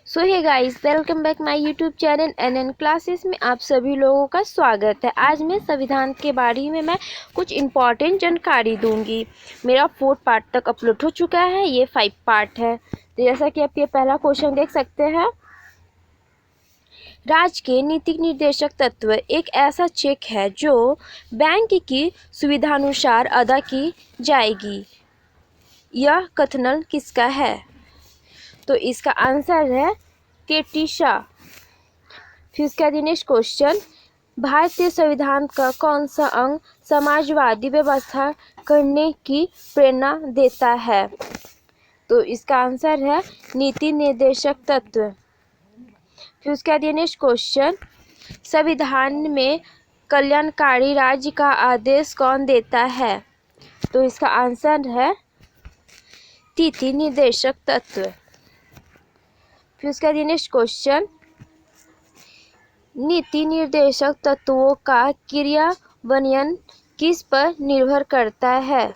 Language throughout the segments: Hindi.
So hey guys, welcome back my YouTube channel NN classes में आप सभी लोगों का स्वागत है। आज मैं संविधान के बारे में मैं कुछ इम्पॉर्टेंट जानकारी दूंगी। मेरा 4 पार्ट तक अपलोड हो चुका है, ये 5 पार्ट है। तो जैसा कि आप ये पहला क्वेश्चन देख सकते हैं, राज्य के नीति निर्देशक तत्व एक ऐसा चेक है जो बैंक की सुविधानुसार अदा की जाएगी। यह कथन किसका है? तो इसका आंसर है केटीशा। फिर इसका नेक्स्ट क्वेश्चन, भारतीय संविधान का कौन सा अंग समाजवादी व्यवस्था करने की प्रेरणा देता है? तो इसका आंसर है नीति निर्देशक तत्व। फिर उसका नेक्स्ट क्वेश्चन, संविधान में कल्याणकारी राज्य का आदेश कौन देता है? तो इसका आंसर है नीति निर्देशक तत्व। फिर उसका नेक्स्ट क्वेश्चन, नीति निर्देशक तत्वों का क्रियान्वयन किस पर निर्भर करता है?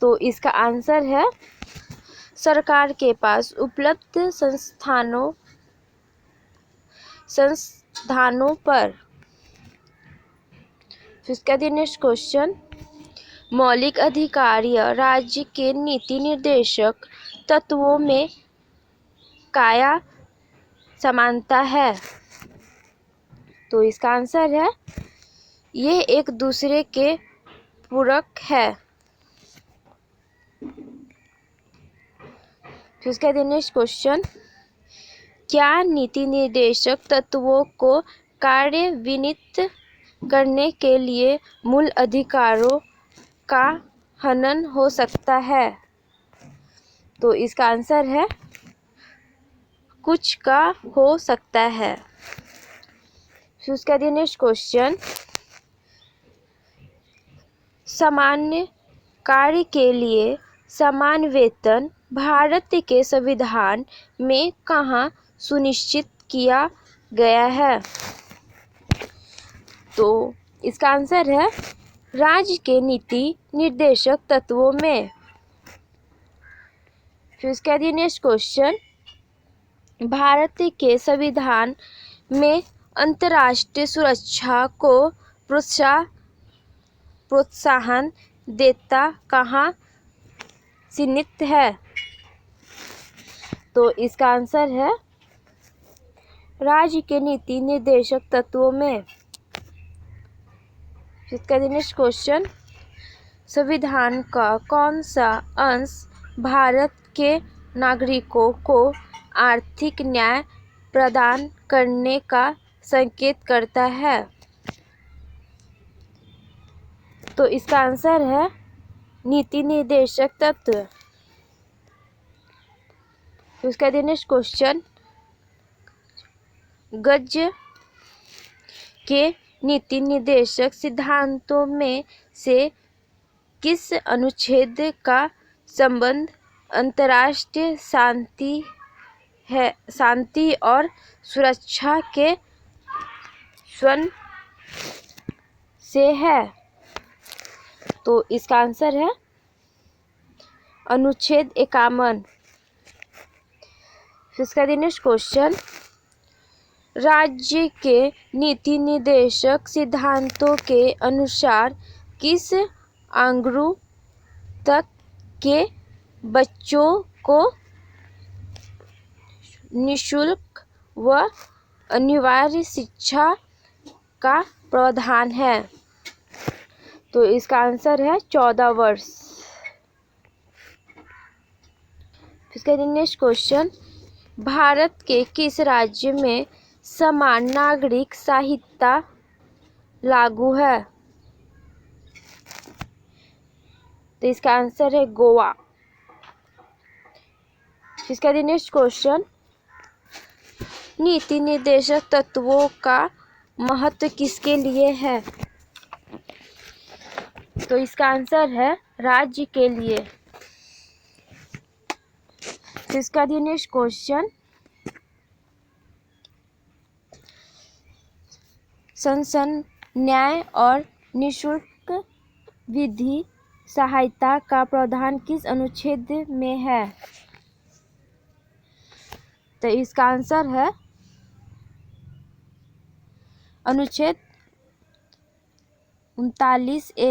तो इसका आंसर है सरकार के पास उपलब्ध संस्थानों पर। फिर उसका नेक्स्ट क्वेश्चन, मौलिक अधिकार राज्य के नीति निर्देशक तत्वों में क्या समानता है? तो इसका आंसर है ये एक दूसरे के पूरक है। फिर उसका नेक्स्ट क्वेश्चन, क्या नीति निर्देशक तत्वों को कार्यान्वित करने के लिए मूल अधिकारों का हनन हो सकता है? तो इसका आंसर है कुछ का हो सकता है। फिर उसका नेक्स्ट क्वेश्चन, सामान्य कार्य के लिए समान वेतन भारत के संविधान में कहाँ सुनिश्चित किया गया है? तो इसका आंसर है राज्य के नीति निर्देशक तत्वों में। फिर उसका नेक्स्ट क्वेश्चन, भारत के संविधान में अंतर्राष्ट्रीय सुरक्षा को प्रोत्साहन देता कहाँ सीमित है? तो इसका आंसर है राज्य के नीति निर्देशक तत्वों में। इसका नेक्स्ट क्वेश्चन, संविधान का कौन सा अंश भारत के नागरिकों को आर्थिक न्याय प्रदान करने का संकेत करता है? तो इसका आंसर है नीति निर्देशक तत्व। उसका नेक्स्ट क्वेश्चन, गज के नीति निर्देशक सिद्धांतों में से किस अनुच्छेद का संबंध अंतर्राष्ट्रीय शांति और सुरक्षा के स्वयं से है? तो इसका आंसर है अनुच्छेद 51। इसका नेक्स्ट क्वेश्चन, राज्य के नीति निर्देशक सिद्धांतों के अनुसार किस आयु तक के बच्चों को निःशुल्क व अनिवार्य शिक्षा का प्रावधान है? तो इसका आंसर है 14 वर्ष। इसका नेक्स्ट क्वेश्चन, भारत के किस राज्य में समान नागरिक संहिता लागू है? तो इसका आंसर है गोवा। इसका नेक्स्ट क्वेश्चन, नीति निर्देशक तत्वों का महत्व किसके लिए है? तो इसका आंसर है राज्य के लिए। इसका नेक्स्ट क्वेश्चन, शासन न्याय और निःशुल्क विधि सहायता का प्रावधान किस अनुच्छेद में है? तो इसका आंसर है अनुच्छेद 39A।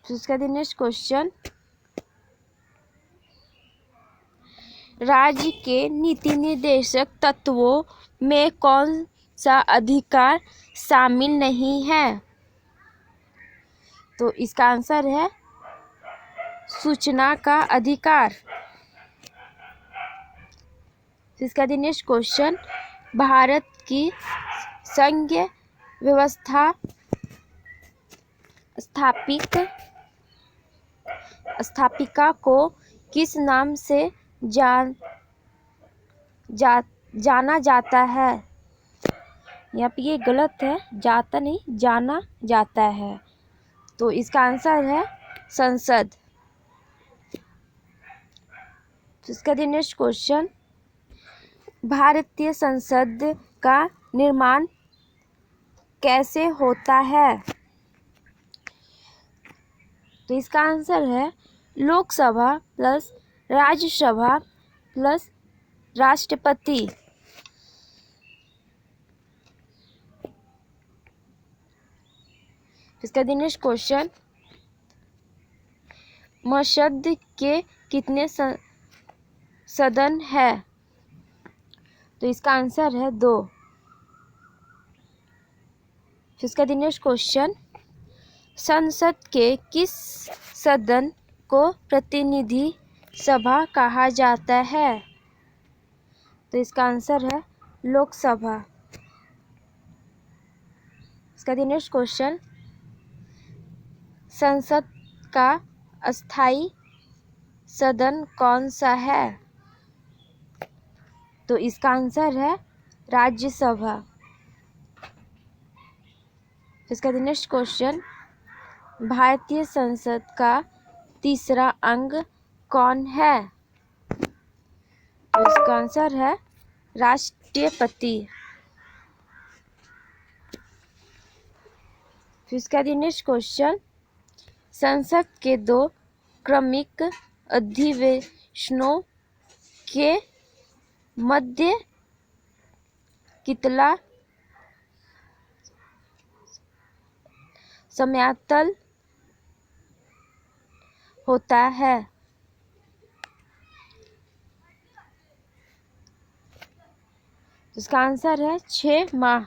इसका नेक्स्ट क्वेश्चन, राज्य के नीति निर्देशक तत्वों में कौन सा अधिकार शामिल नहीं है? तो इसका आंसर है सूचना का अधिकार। इसका नेक्स्ट क्वेश्चन, भारत की संघीय व्यवस्था स्थापिका को किस नाम से जाना जाता है? यहाँ पे ये गलत है, जाता नहीं, जाना जाता है। तो इसका आंसर है संसद। इसका नेक्स्ट क्वेश्चन, भारतीय संसद का निर्माण कैसे होता है? तो इसका आंसर है लोकसभा प्लस राज्यसभा प्लस राष्ट्रपति। इसका नेक्स्ट क्वेश्चन, संसद के कितने सदन है? तो इसका आंसर है 2। इसका नेक्स्ट क्वेश्चन, संसद के किस सदन को प्रतिनिधि सभा कहा जाता है? तो इसका आंसर है लोकसभा। इसका नेक्स्ट क्वेश्चन, संसद का अस्थायी सदन कौन सा है? तो इसका आंसर है राज्यसभा। इसका नेक्स्ट क्वेश्चन, भारतीय संसद का तीसरा अंग कौन है? तो इसका आंसर है राष्ट्रपति। इसका नेक्स्ट क्वेश्चन, संसद के 2 क्रमिक अधिवेशनों के मध्य कितना समयांतर होता है? इसका आंसर है 6 माह।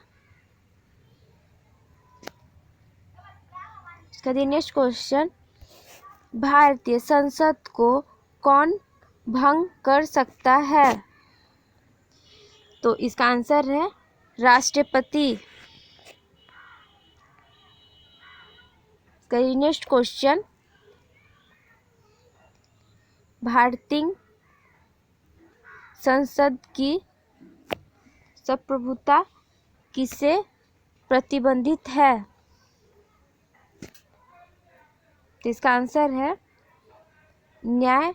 इसका नेक्स्ट क्वेश्चन, भारतीय संसद को कौन भंग कर सकता है? तो इसका आंसर है राष्ट्रपति। इसका नेक्स्ट क्वेश्चन, भारतीय संसद की संप्रभुता किसे प्रतिबंधित है? तो इसका आंसर है न्याय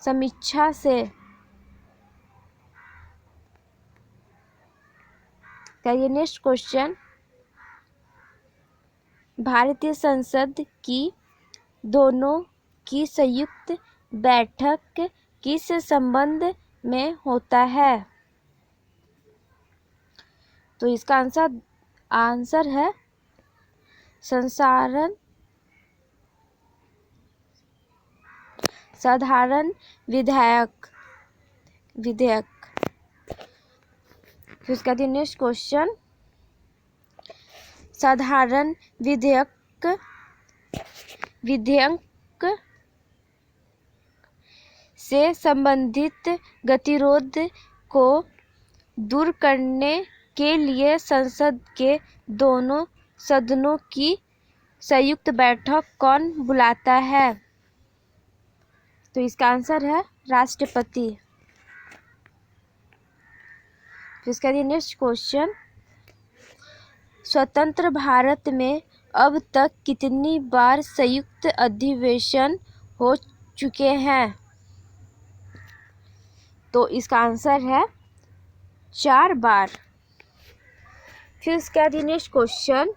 समीक्षा से। ये नेक्स्ट क्वेश्चन, भारतीय संसद की दोनों की संयुक्त बैठक किस संबंध में होता है? तो इसका आंसर है साधारण विधेयक। फिर इसका नेक्स्ट क्वेश्चन, साधारण विधेयक से संबंधित गतिरोध को दूर करने के लिए संसद के दोनों सदनों की संयुक्त बैठक कौन बुलाता है? तो इसका आंसर है राष्ट्रपति। इसका नेक्स्ट क्वेश्चन, स्वतंत्र भारत में अब तक कितनी बार संयुक्त अधिवेशन हो चुके हैं? तो इसका आंसर है 4 बार। फिर इसका नेक्स्ट क्वेश्चन,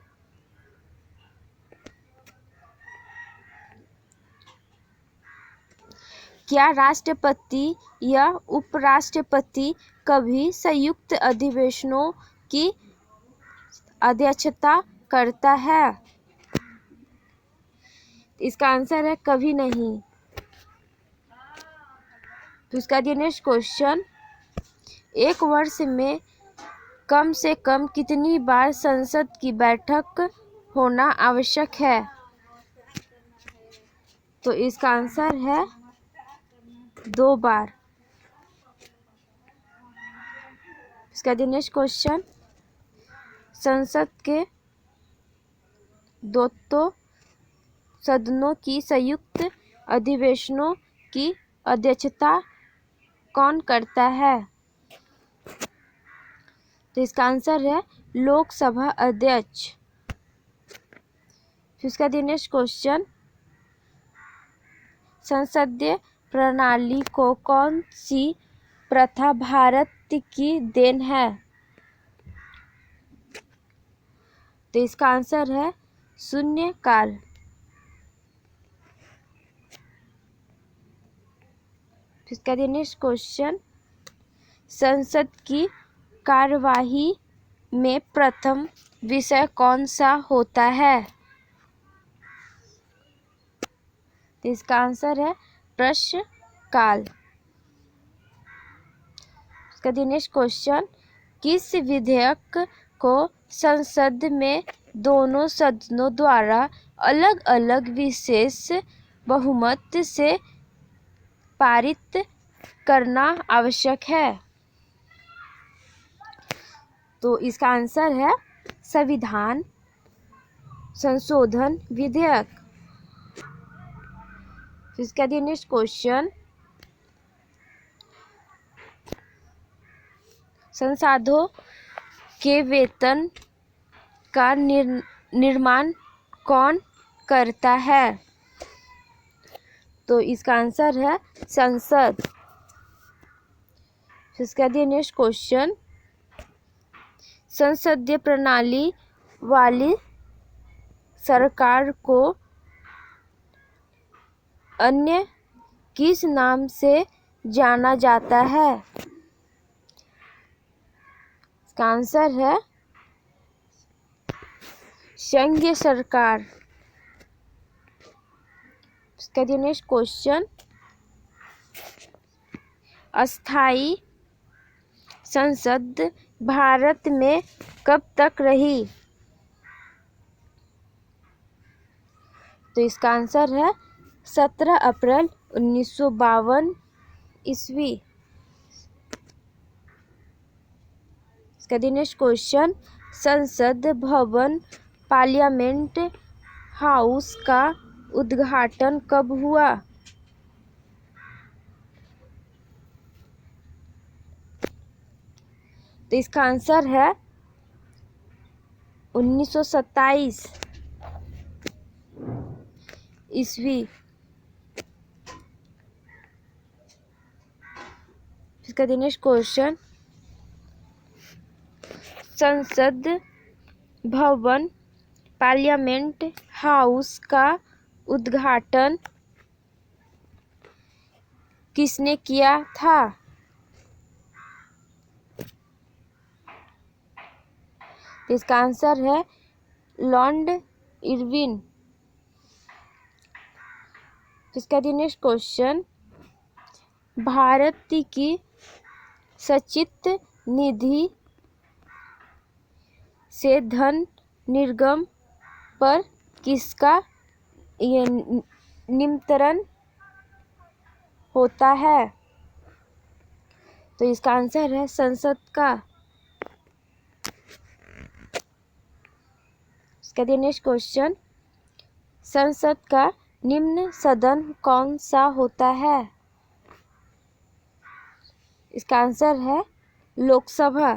क्या राष्ट्रपति या उपराष्ट्रपति कभी संयुक्त अधिवेशनों की अध्यक्षता करता है? इसका आंसर है कभी नहीं। तो इसका नेक्स्ट क्वेश्चन, एक वर्ष में कम से कम कितनी बार संसद की बैठक होना आवश्यक है? तो इसका आंसर है 2 बार। इसका नेक्स्ट क्वेश्चन, संसद के दोनों सदनों की संयुक्त अधिवेशनों की अध्यक्षता कौन करता है? तो इसका आंसर है लोकसभा अध्यक्ष। फिर इसका नेक्स्ट क्वेश्चन, संसदीय प्रणाली को कौन सी प्रथा भारत की देन है? तो इसका आंसर है शून्यकाल। इसका नेक्स्ट क्वेश्चन, संसद की कार्यवाही में प्रथम विषय कौन सा होता है? तो इसका आंसर है प्रश्नकाल। इसका नेक्स्ट क्वेश्चन, किस विधेयक को संसद में दोनों सदनों द्वारा अलग अलग विशेष बहुमत से पारित करना आवश्यक है? तो इसका आंसर है संविधान संशोधन विधेयक। इसका नेक्स्ट क्वेश्चन, सांसदों के वेतन का निर्माण कौन करता है? तो इसका आंसर है संसद। इसका नेक्स्ट क्वेश्चन, संसदीय प्रणाली वाली सरकार को अन्य किस नाम से जाना जाता है? इसका आंसर है संघीय सरकार। इसका नेक्स्ट क्वेश्चन, अस्थाई संसद भारत में कब तक रही? तो इसका आंसर है 17 अप्रैल 1952 ईस्वी। इसका नेक्स्ट क्वेश्चन, संसद भवन पार्लियामेंट हाउस का उद्घाटन कब हुआ? तो इसका आंसर है 1927 ईस्वी। इसका नेक्स्ट क्वेश्चन, संसद भवन पार्लियामेंट हाउस का उद्घाटन किसने किया था? इसका आंसर है लॉर्ड इरविन। इसका नेक्स्ट क्वेश्चन, भारत की संचित निधि से धन निर्गम पर किसका नियंत्रण होता है? तो इसका आंसर है संसद का। इसका नेक्स्ट क्वेश्चन, संसद का निम्न सदन कौन सा होता है? इसका आंसर है लोकसभा।